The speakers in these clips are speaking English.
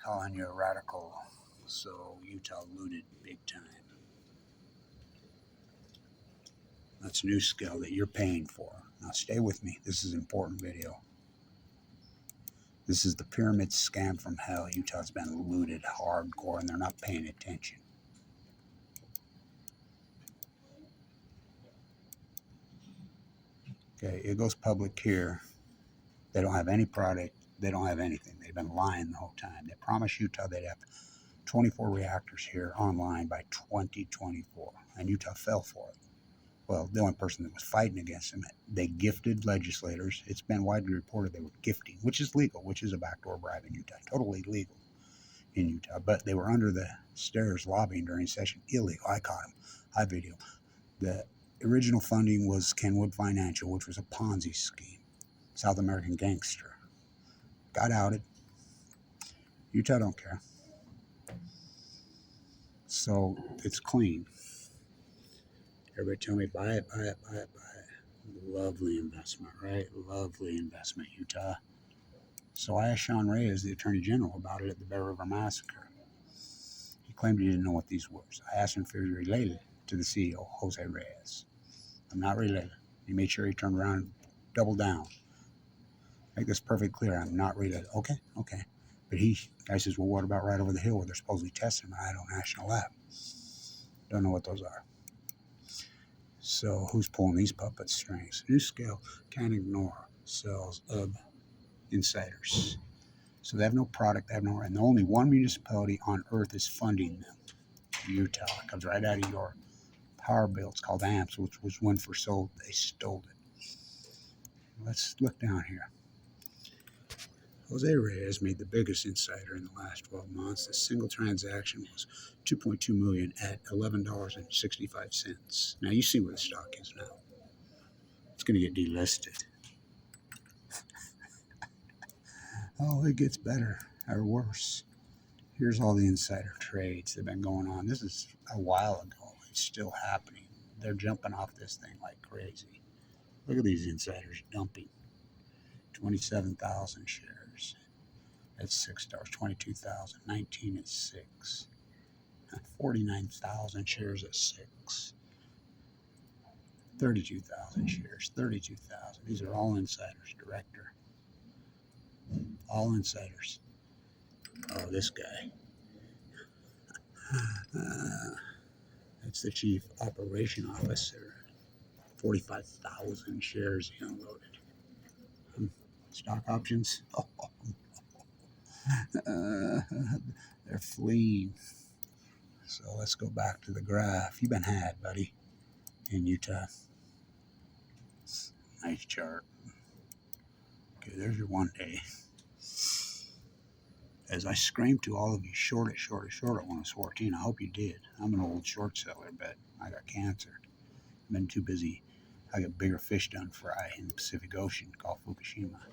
calling you a radical. So Utah looted big time. That's NUSCALE that you're paying for. Now stay with me. This is an important video. This is the pyramid scam from hell. Utah's been looted hardcore and they're not paying attention. Okay, it goes public here. They don't have any product. They don't have anything. They've been lying the whole time. They promised Utah they'd have 24 reactors here online by 2024, and Utah fell for it. Well, the only person that was fighting against them, they gifted legislators. It's been widely reported they were gifting, which is legal, which is a backdoor bribe in Utah, totally legal in Utah. But they were under the stairs lobbying during session, illegal. I caught them. I videoed. The original funding was Kenwood Financial, which was a Ponzi scheme. South American gangster. Got outed. Utah don't care. So it's clean. Everybody tell me, buy it, buy it, buy it, buy it. Lovely investment, right? Lovely investment, Utah. So I asked Sean Reyes, the Attorney General, about it at the Bear River Massacre. He claimed he didn't know what these were. So I asked him if he was related to the CEO, Jose Reyes. I'm not related. He made sure he turned around and doubled down. Make this perfectly clear. I'm not related. Okay. But guy says, well, what about right over the hill where they're supposedly testing them at Idaho National Lab? Don't know what those are. So who's pulling these puppet strings? NUSCALE can't ignore sales of insiders. So they have no product, they have no, and only one municipality on earth is funding them. Utah. It comes right out of your power bill. It's called AMPS, which was one for sold. They stole it. Let's look down here. Jose Reyes made the biggest insider in the last 12 months. The single transaction was $2.2 million at $11.65. Now you see where the stock is now. It's going to get delisted. Oh, it gets better or worse. Here's all the insider trades that have been going on. This is a while ago. It's still happening. They're jumping off this thing like crazy. Look at these insiders dumping. 27,000 shares. That's $6. 22,000. 19 at 6. 49,000 shares at 6. 32,000 shares. 32,000. These are all insiders. Director. All insiders. Oh, this guy. That's the chief operation officer. 45,000 shares he unloaded. Stock options. They're fleeing. So let's go back to the graph. You've been had, buddy, in Utah. Nice chart. Okay, there's your 1 day. As I screamed to all of you, short it when I was 14. I hope you did. I'm an old short seller, but I got cancer. I've been too busy. I got bigger fish done fry in the Pacific Ocean called Fukushima.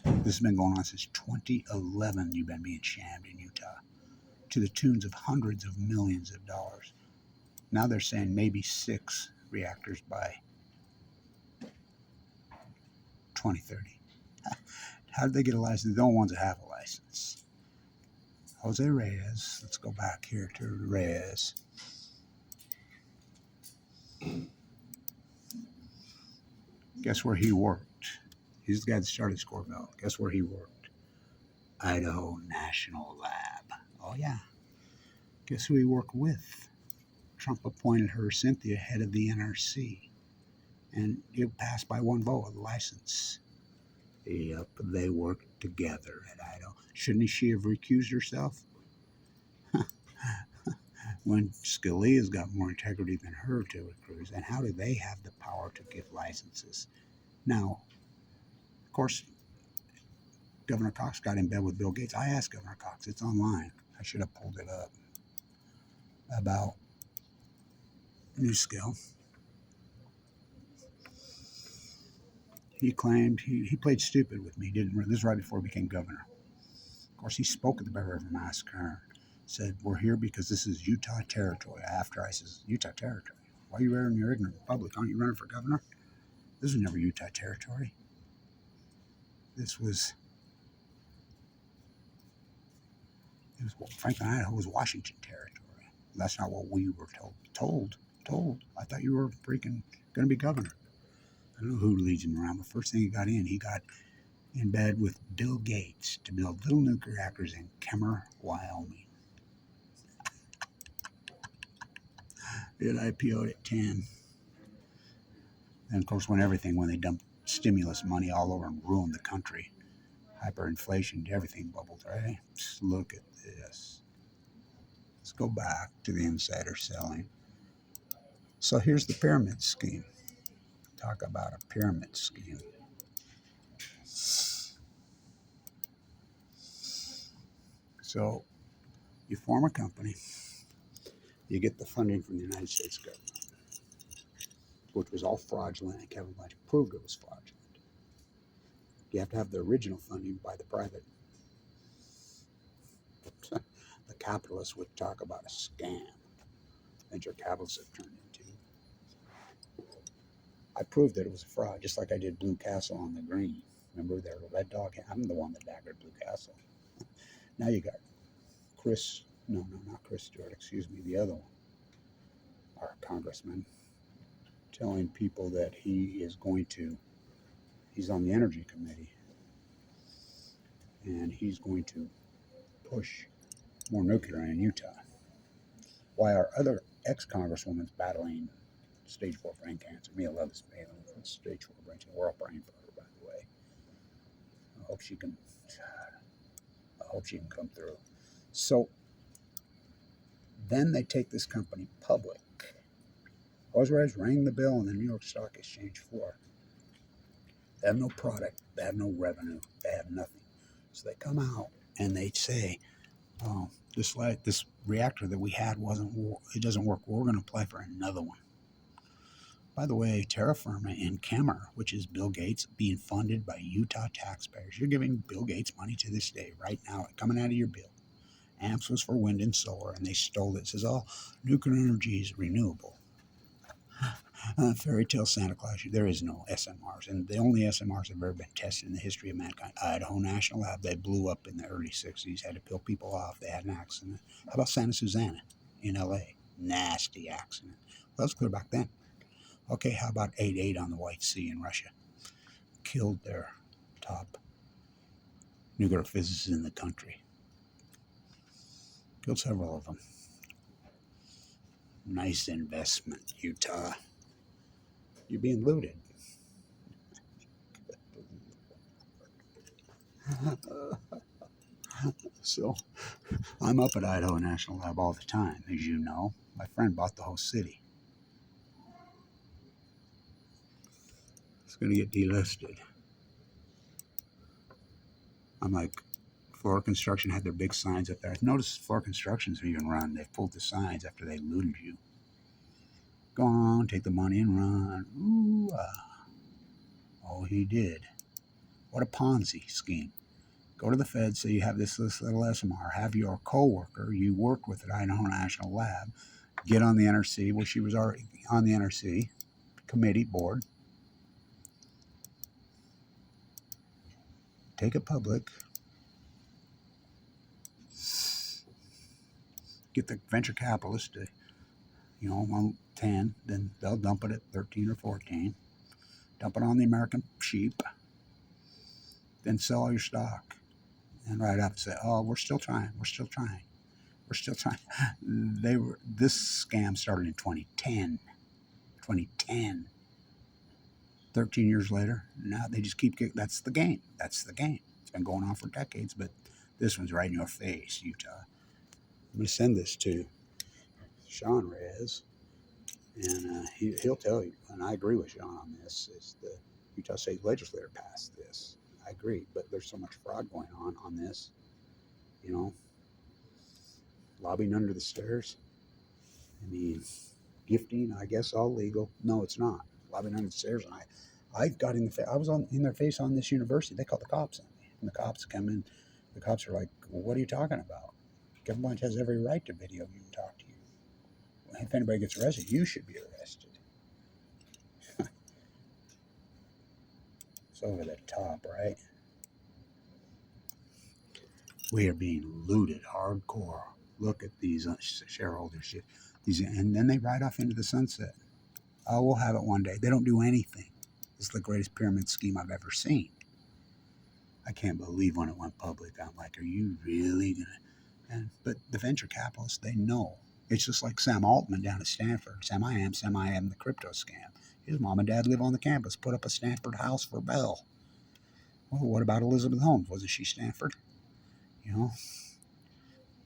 This has been going on since 2011. You've been being shammed in Utah to the tunes of hundreds of millions of dollars. Now they're saying maybe 6 reactors by 2030. How did they get a license? They're the only ones that have a license. Jose Reyes. Let's go back here to Reyes. Guess where he worked? He's the guy that started Scorville. Guess where he worked? Idaho National Lab. Oh, yeah. Guess who he worked with? Trump appointed her, Cynthia, head of the NRC. And it passed by 1 vote of the license. Yep, they worked together at Idaho. Shouldn't she have recused herself? When Scalia's got more integrity than her to recuse, and how do they have the power to give licenses? Now, of course, Governor Cox got in bed with Bill Gates. I asked Governor Cox, it's online. I should have pulled it up, about NUSCALE. He claimed he played stupid with me. Didn't. This is right before he became governor. Of course, he spoke at the Bear River Massacre. Said, we're here because this is Utah territory. After I says, Utah territory? Why are you running your ignorant public? Aren't you running for governor? This was never Utah territory. This was Franklin, Idaho was Washington territory. That's not what we were told. I thought you were freaking going to be governor. I don't know who leads him around, but first thing he got in bed with Bill Gates to build little nuclear reactors in Kemmer, Wyoming. It IPO'd at 10. And of course, when they dumped stimulus money all over and ruined the country, hyperinflation, everything bubbled, right? Just look at this. Let's go back to the insider selling. So here's the pyramid scheme. Talk about a pyramid scheme. So you form a company, you get the funding from the United States government, which was all fraudulent, and Kevin Blanchard proved it was fraudulent. You have to have the original funding by the private. The capitalists would talk about a scam. Venture capitalists have turned into. I proved that it was a fraud, just like I did Blue Castle on the green. Remember their red dog? I'm the one that daggered Blue Castle. Now you got not Chris Stewart, excuse me, the other one, our congressman, telling people that he's on the energy committee, and he's going to push more nuclear in Utah. Why our other ex-congresswoman's battling stage 4 brain cancer. Mia Levis battling stage 4 brain cancer. We're all praying for her, by the way. I hope she can come through. So then they take this company public. Always rang the bell on the New York Stock Exchange floor. They have no product. They have no revenue. They have nothing. So they come out and they say, "Oh, this reactor that we had it doesn't work. We're going to apply for another one." By the way, terra firma in Kemmer, which is Bill Gates, being funded by Utah taxpayers. You're giving Bill Gates money to this day, right now, coming out of your bill. AMPS was for wind and solar, and they stole it. It says, "Oh, nuclear energy is renewable." Fairy tale Santa Claus. There is no SMRs, and the only SMRs that have ever been tested in the history of mankind, Idaho National Lab, they blew up in the early 60s, had to kill people off, they had an accident. How about Santa Susana in LA? Nasty accident. Well, that was clear back then. Okay, how about 8/8 on the White Sea in Russia? Killed their top nuclear physicists in the country. Killed several of them. Nice investment, Utah. You're being looted. So I'm up at Idaho National Lab all the time, as you know. My friend bought the whole city. It's going to get delisted. I'm like, Florida Construction had their big signs up there. I've noticed Florida Construction's even run. They've pulled the signs after they looted you. Go on, take the money and run. Ooh, oh, he did. What a Ponzi scheme. Go to the Fed, say you have this little SMR. Have your coworker you work with at Idaho National Lab get on the NRC. Well, she was already on the NRC committee board. Take it public. Get the venture capitalist to, on 10, then they'll dump it at 13 or 14. Dump it on the American sheep. Then sell all your stock. And right up say, "Oh, we're still trying. We're still trying. We're still trying." This scam started in 2010. 2010. 13 years later, now they just keep getting. That's the game. That's the game. It's been going on for decades, but this one's right in your face, Utah. I'm going to send this to Sean Reyes, and he'll tell you, and I agree with Sean on this, is the Utah State Legislature passed this. I agree, but there's so much fraud going on this, lobbying under the stairs. I mean, gifting, I guess, all legal. No, it's not. Lobbying under the stairs, and I got I was in their face on this university. They called the cops on me, and the cops come in. The cops are like, "Well, what are you talking about? Kevin Blanch has every right to video you and talk to you. If anybody gets arrested, you should be arrested." It's over the top, right? We are being looted hardcore. Look at these shareholders. And then they ride off into the sunset. Oh, we'll have it one day. They don't do anything. It's the greatest pyramid scheme I've ever seen. I can't believe when it went public. I'm like, are you really gonna? But the venture capitalists, they know. It's just like Sam Altman down at Stanford. Sam I am the crypto scam. His mom and dad live on the campus, put up a Stanford house for Bell. Well, what about Elizabeth Holmes? Wasn't she Stanford? You know?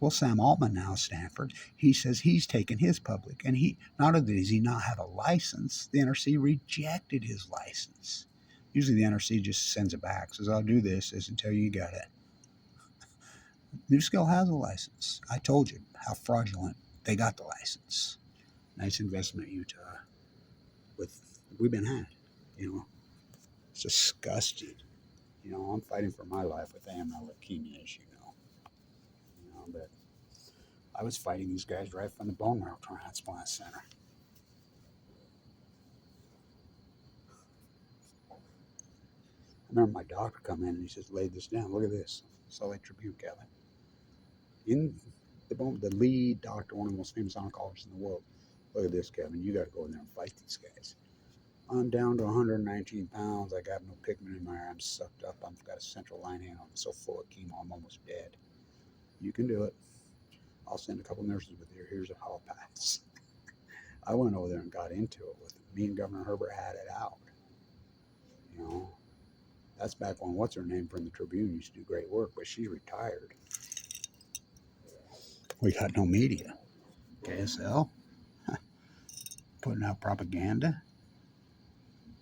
Well, Sam Altman now Stanford. He says he's taken his public. And he not only does he not have a license, the NRC rejected his license. Usually the NRC just sends it back, says, I'll do this until you got it. NUSCALE has a license. I told you how fraudulent they got the license. Nice investment, Utah. We've been had, you know. It's disgusting. You know, I'm fighting for my life with AML leukemia, as you know. But I was fighting these guys right from the bone marrow transplant center. I remember my doctor come in and he says, lay this down. Look at this. Salt Lake Tribune, Kevin. In the lead doctor, one of the most famous oncologists in the world. Look at this, Kevin. You got to go in there and fight these guys. I'm down to 119 pounds. I got no pigment in my eye. I'm sucked up. I've got a central line hand. I'm so full of chemo. I'm almost dead. You can do it. I'll send a couple nurses with you. Here's a hall pass. I went over there and got into it with him. Me and Governor Herbert had it out. You know, that's back when what's her name from the Tribune used to do great work, but she's retired. We got no media. KSL putting out propaganda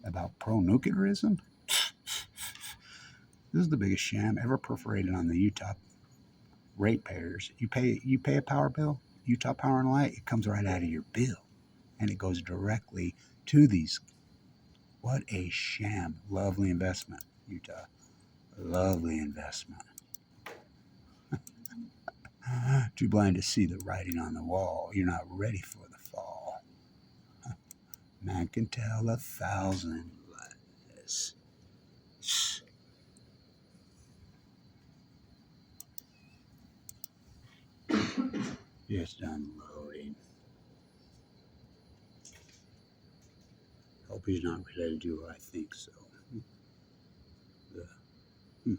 about pro-nuclearism. This is the biggest sham ever perforated on the Utah ratepayers. You pay a power bill, Utah Power and Light, it comes right out of your bill, and it goes directly to these. What a sham! Lovely investment, Utah. Lovely investment. Too blind to see the writing on the wall. You're not ready for the fall. Man can tell 1,000 lies. Just unloading. Hope he's not related to her. I think so. I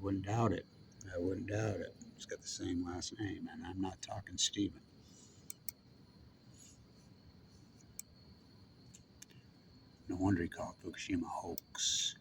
wouldn't doubt it. I wouldn't doubt it. He's got the same last name, and I'm not talking Stephen. No wonder he called Fukushima hoax.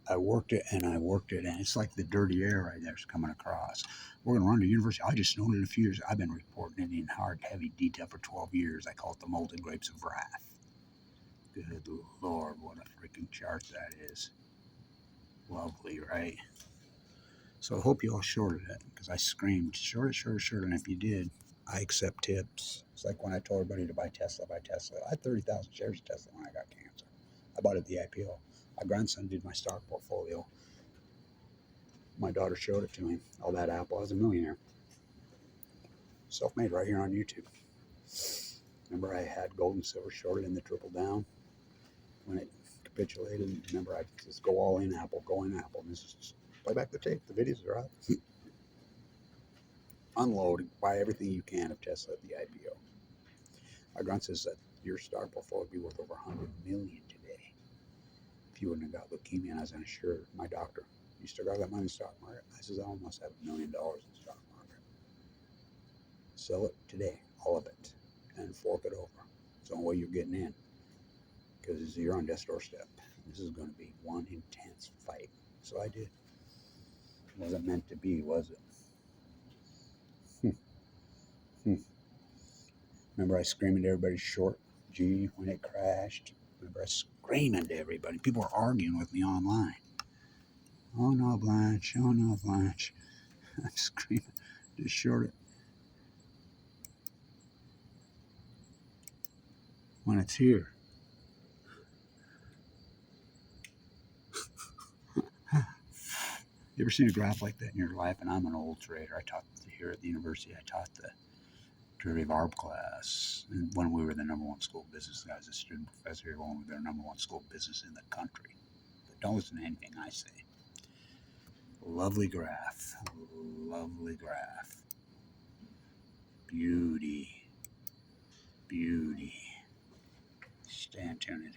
I worked it, and it's like the dirty air right there's coming across. We're going to run to university. I just known it a few years. I've been reporting it in hard, heavy detail for 12 years. I call it the molded grapes of wrath. Good Lord, what a freaking chart that is. Lovely, right? So I hope you all shorted it, because I screamed, short it. And if you did, I accept tips. It's like when I told everybody to buy Tesla. I had 30,000 shares of Tesla when I got cancer. I bought it at the IPO. My grandson did my stock portfolio. My daughter showed it to me. All that Apple. I was a millionaire. Self-made right here on YouTube. Remember, I had gold and silver shorted in the triple down when it capitulated. Remember, I just go all in Apple, And this is just play back the tape. The videos are out. Unload, buy everything you can of Tesla at the IPO. My grandson says that your stock portfolio would be worth over $100 million today if you wouldn't have got leukemia. And I was uninsured. My doctor, you still got that money in the stock market? I says, I almost have $1 million in the stock market. Sell it today, all of it, and fork it over. It's the only way you're getting in, because you're on death's doorstep. This is going to be one intense fight. So I did. It wasn't meant to be, was it? Remember I screaming to everybody short G when it crashed? Remember I screaming to everybody? People were arguing with me online. Oh no, Blanche. Oh no, Blanche. I'm screaming. Just short it. When it's here. ever seen a graph like that in your life? And I'm an old trader. I taught here at the university. I taught the derivative arb class when we were the #1 school of business. I was a student professor here when we were the #1 school of business in the country. But don't listen to anything I say. Lovely graph. Lovely graph. Beauty. Beauty. Stay tuned.